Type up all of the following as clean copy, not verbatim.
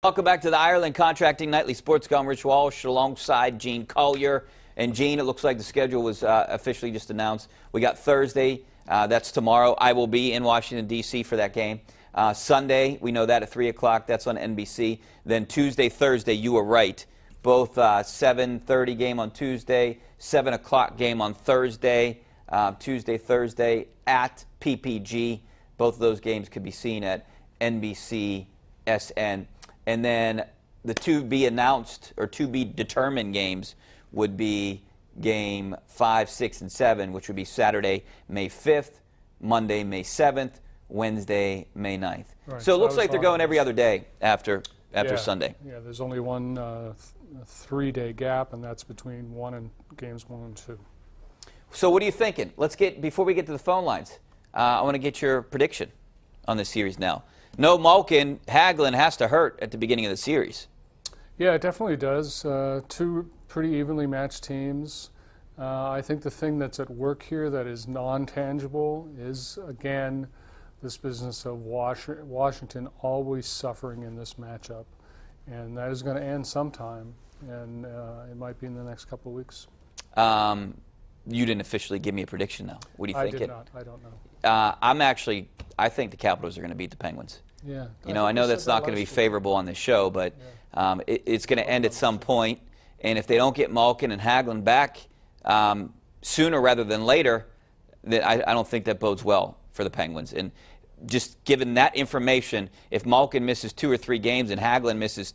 Welcome back to the Ireland Contracting Nightly Sports Gum. Rich Walsh alongside Gene Collier. And Gene, it looks like the schedule was officially just announced. We got Thursday, that's tomorrow. I will be in Washington, D.C. for that game. Sunday, we know that at 3 o'clock, that's on NBC. Then Tuesday, Thursday, you were right. Both 7:30 game on Tuesday, 7 o'clock game on Thursday. Tuesday, Thursday at PPG. Both of those games could be seen at NBC SN. And then the to be announced or to be determined games would be game 5, 6, and 7, which would be Saturday, May 5th, Monday, May 7th, Wednesday, May 9th. Right, so it looks like they're going every other day after Sunday. Yeah, there's only one 3-day gap, and that's between games 1 and 2. So what are you thinking? Before we get to the phone lines, I want to get your prediction on this series now. No Malkin, Hagelin has to hurt at the beginning of the series. Yeah, it definitely does. Two pretty evenly matched teams. I think the thing that's at work here that is non-tangible is, again, this business of Washington always suffering in this matchup. And that is going to end sometime, and it might be in the next couple of weeks. You didn't officially give me a prediction, though. What do you think? I did not. I don't know. I think the Capitals are going to beat the Penguins. Yeah. You know, I know that's not going to be favorable on this show, but it's going to end at some point. And if they don't get Malkin and Hagelin back sooner rather than later, then I don't think that bodes well for the Penguins. And just given that information, if Malkin misses 2 or 3 games and Hagelin misses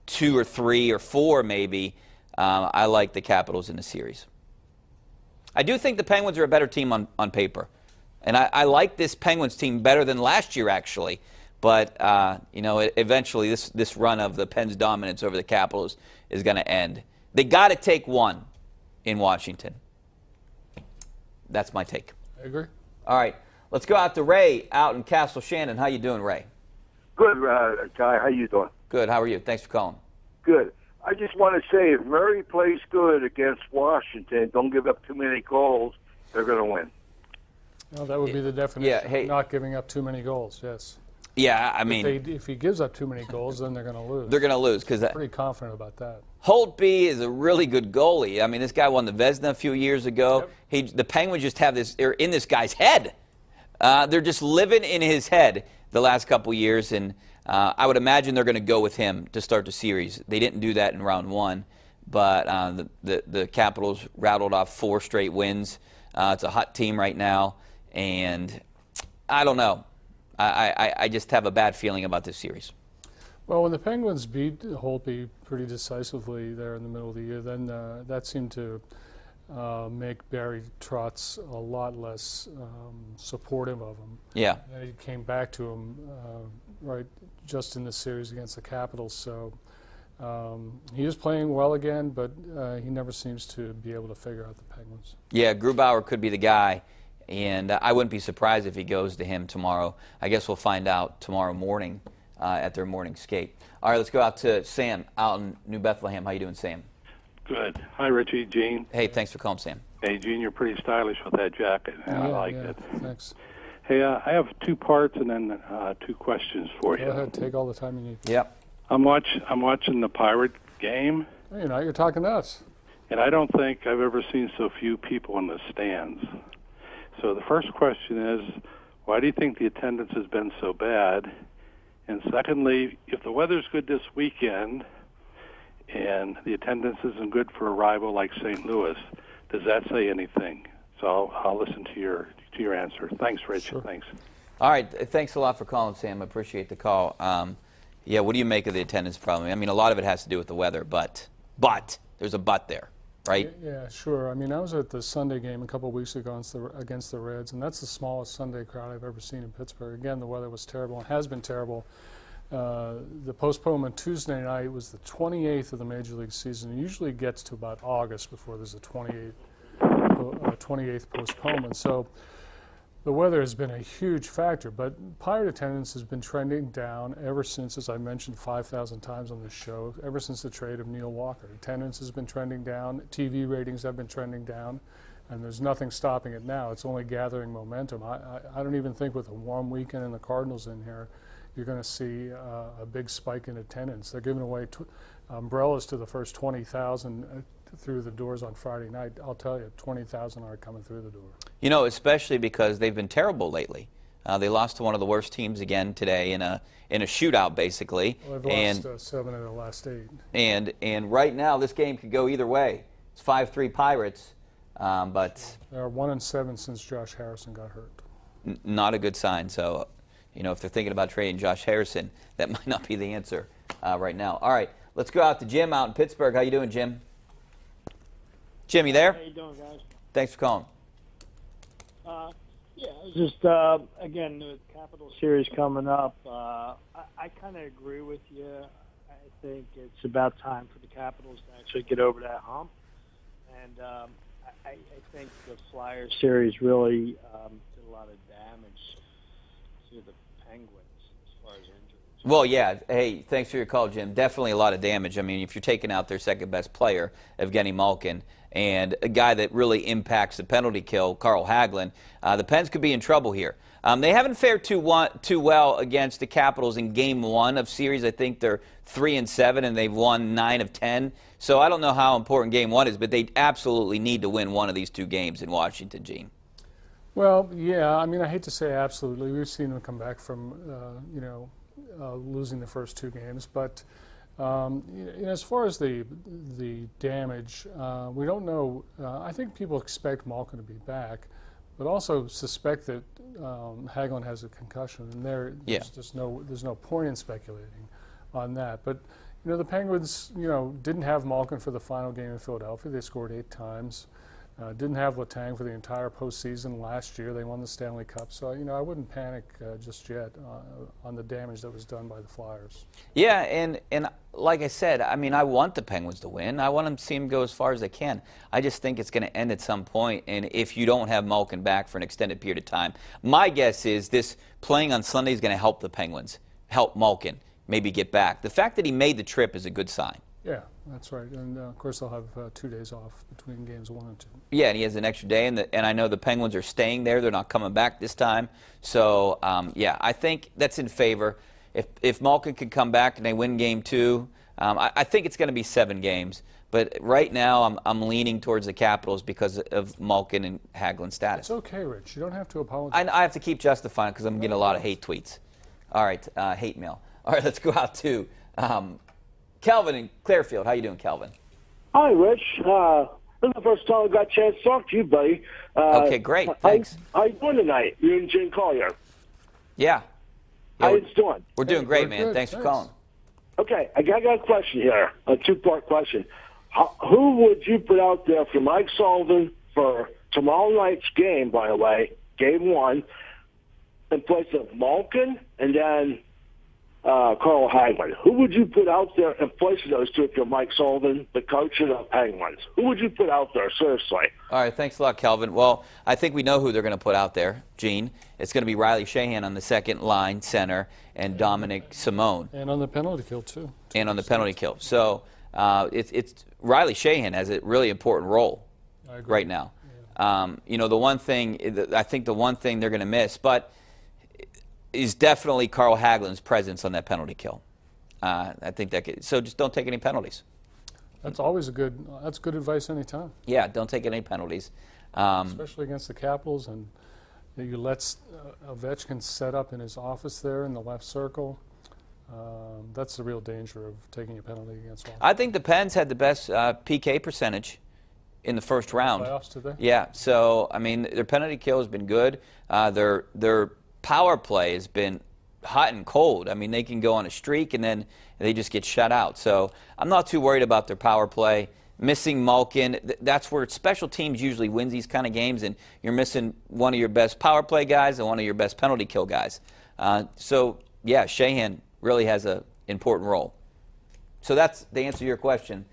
2 or 3 or 4 maybe, I like the Capitals in the series. I do think the Penguins are a better team on paper. And I like this Penguins team better than last year, actually. But, you know, eventually this run of the Pens' dominance over the Capitals is going to end. They got to take one in Washington. That's my take. I agree. All right. Let's go out to Ray out in Castle Shannon. How you doing, Ray? Good, Guy. How you doing? Good. How are you? Thanks for calling. Good. I just want to say if Murray plays good against Washington, don't give up too many goals, they're going to win. Well, that would be the definition of not giving up too many goals, yes. Yeah, I mean, if he gives up too many goals, then they're going to lose. They're going to lose because I'm pretty confident about that. Holtby is a really good goalie. I mean, this guy won the Vezina a few years ago. Yep. The Penguins just have this. They're in this guy's head. They're just living in his head the last couple years, and I would imagine they're going to go with him to start the series. They didn't do that in round 1, but the Capitals rattled off 4 straight wins. It's a hot team right now, and I don't know. I just have a bad feeling about this series. Well, when the Penguins beat Holtby pretty decisively there in the middle of the year, then that seemed to make Barry Trotz a lot less supportive of him. Yeah. And he came back to him right just in the series against the Capitals. So he is playing well again, but he never seems to be able to figure out the Penguins. Yeah, Grubauer could be the guy. And I wouldn't be surprised if he goes to him tomorrow. I guess we'll find out tomorrow morning at their morning skate. All right, let's go out to Sam out in New Bethlehem. How you doing, Sam? Good. Hi, Richie, Gene. Hey, thanks for calling, Sam. Hey, Gene, you're pretty stylish with that jacket. I like it. Thanks. Hey, I have 2 parts and then 2 questions for you. Go ahead, take all the time you need. Yep. I'm watching the Pirate game. Well, you're talking to us. And I don't think I've ever seen so few people in the stands. So the first question is, why do you think the attendance has been so bad? And secondly, if the weather's good this weekend and the attendance isn't good for a rival like St. Louis, does that say anything? So I'll listen to your answer. Thanks, Rich. Sure. Thanks. All right. Thanks a lot for calling, Sam. I appreciate the call. Yeah, what do you make of the attendance problem? I mean, a lot of it has to do with the weather, but there's a but there. Right? Yeah, sure. I mean, I was at the Sunday game a couple of weeks ago against the Reds, and that's the smallest Sunday crowd I've ever seen in Pittsburgh. Again, the weather was terrible and has been terrible. The postponement Tuesday night was the 28th of the Major League season. It usually gets to about August before there's a 28th postponement. So the weather has been a huge factor, but Pirate attendance has been trending down ever since, as I mentioned 5,000 times on this show, ever since the trade of Neil Walker. Attendance has been trending down, TV ratings have been trending down, and there's nothing stopping it now. It's only gathering momentum. I don't even think with a warm weekend and the Cardinals in here, you're going to see a big spike in attendance. They're giving away umbrellas to the first 20,000 through the doors on Friday night. I'll tell you, 20,000 are coming through the door. You know, especially because they've been terrible lately. They lost to one of the worst teams again today in a shootout, basically. Well, they've lost 7 of the last 8. And right now, this game could go either way. It's 5-3 Pirates, but They are 1-7 since Josh Harrison got hurt. Not a good sign. So, you know, if they're thinking about trading Josh Harrison, that might not be the answer right now. All right, let's go out to Jim out in Pittsburgh. How you doing, Jim? Jim, you there? How you doing, guys? Thanks for calling. Yeah, it's just, again, the Capital Series coming up. I kind of agree with you. I think it's about time for the Capitals to actually get over that hump. And I think the Flyers series really did a lot of damage to the Penguins as far as injuries. Well, yeah. Hey, thanks for your call, Jim. Definitely a lot of damage. I mean, if you're taking out their second-best player, Evgeny Malkin, and a guy that really impacts the penalty kill, Carl Hagelin, the Pens could be in trouble here. They haven't fared too well against the Capitals in Game 1 of series. I think they're 3-7, and they've won 9 of 10. So I don't know how important Game 1 is, but they absolutely need to win one of these 2 games in Washington, Gene. Well, yeah, I mean, I hate to say absolutely. We've seen them come back from, losing the first 2 games. But as far as the damage, we don't know. I think people expect Malkin to be back, but also suspect that Hagelin has a concussion, and there's just there's no point in speculating on that. But the Penguins, didn't have Malkin for the final game in Philadelphia. They scored 8 times. Didn't have Letang for the entire postseason last year. They won the Stanley Cup. So, I wouldn't panic just yet on the damage that was done by the Flyers. Yeah, and like I said, I mean, I want the Penguins to win. I want them to see them go as far as they can. I just think it's going to end at some point, and if you don't have Malkin back for an extended period of time, my guess is this playing on Sunday is going to help the Penguins, help Malkin maybe get back. The fact that he made the trip is a good sign. Yeah, that's right. And, of course, they'll have 2 days off between games 1 and 2. Yeah, and he has an extra day, and I know the Penguins are staying there. They're not coming back this time. So, yeah, I think that's in favor. If Malkin could come back and they win Game 2, I think it's going to be 7 games. But right now, I'm leaning towards the Capitals because of Malkin and Hagelin's status. It's okay, Rich. You don't have to apologize. I have to keep justifying because I'm getting a lot of hate tweets. All right, hate mail. All right, let's go out to Calvin in Clearfield. How you doing, Calvin? Hi, Rich. This is the first time I got a chance to talk to you, buddy. Okay, great. Thanks. How you doing tonight? You and Jim Collier. Yeah. How you doing? We're doing great, man. Good. Thanks for calling. Okay, I got a question here, a 2-part question. Who would you put out there for Mike Sullivan for tomorrow night's game, by the way, Game 1, in place of Malkin and then Carl Hagelin? Who would you put out there in place of those 2 if you're Mike Sullivan, the coach of the Penguins? Who would you put out there, seriously? All right, thanks a lot, Calvin. Well, I think we know who they're going to put out there, Gene. It's going to be Riley Shahan on the second line center and Dominic Simone. And on the penalty kill, too. And on the penalty kill. So it's Riley Shahan has a really important role right now. Yeah. The one thing, I think the one thing they're going to miss, but is definitely Carl Hagelin's presence on that penalty kill. I think so just don't take any penalties. That's always that's good advice anytime. Yeah, don't take any penalties. Especially against the Capitals, and you let Ovechkin set up in his office there in the left circle. That's the real danger of taking a penalty against Washington. I think the Pens had the best PK percentage in the first round. Playoffs today? Yeah, so, I mean, their penalty kill has been good. Their power play has been hot and cold. I mean, they can go on a streak and then they just get shut out. So I'm not too worried about their power play. Missing Malkin, that's where special teams usually wins these kind of games, and you're missing one of your best power play guys and one of your best penalty kill guys. So, yeah, Shahan really has an important role. So that's the answer to your question.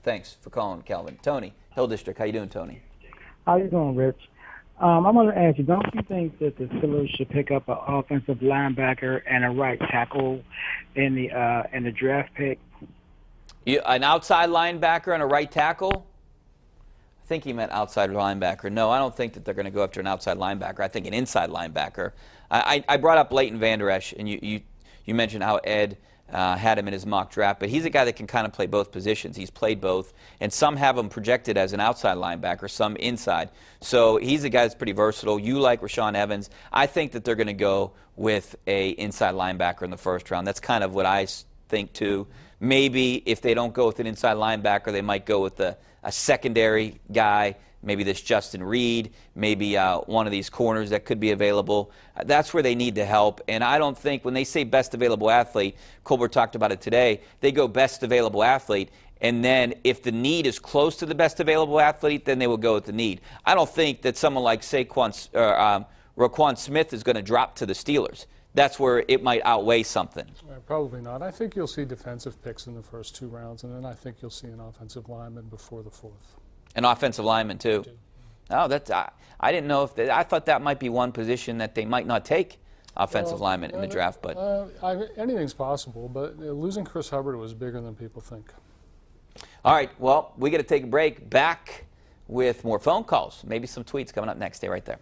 Thanks for calling, Calvin. Tony, Hill District. How you doing, Tony? How you doing, Rich? I'm going to ask you, don't you think that the Steelers should pick up an offensive linebacker and a right tackle in the draft pick? An outside linebacker and a right tackle? I think he meant outside linebacker. No, I don't think that they're going to go after an outside linebacker. I think an inside linebacker. I brought up Leighton Vander Esch, and you mentioned how Ed had him in his mock draft, but he's a guy that can kind of play both positions. He's played both, and some have him projected as an outside linebacker, some inside. So he's a guy that's pretty versatile. You like Rashaan Evans. I think that they're going to go with a inside linebacker in the first round. That's kind of what I think too. Maybe if they don't go with an inside linebacker, they might go with a secondary guy. Maybe this Justin Reed, maybe one of these corners that could be available. That's where they need the help. And I don't think when they say best available athlete, Colbert talked about it today, they go best available athlete. And then if the need is close to the best available athlete, then they will go with the need. I don't think that someone like Roquan Smith is going to drop to the Steelers. That's where it might outweigh something. Probably not. I think you'll see defensive picks in the first 2 rounds, and then I think you'll see an offensive lineman before the 4th. An offensive lineman, too. Oh, that's I didn't know if I thought that might be one position that they might not take offensive lineman in the draft. But anything's possible, but losing Chris Hubbard was bigger than people think. All right, well, we got to take a break. Back with more phone calls, maybe some tweets coming up next. Stay right there.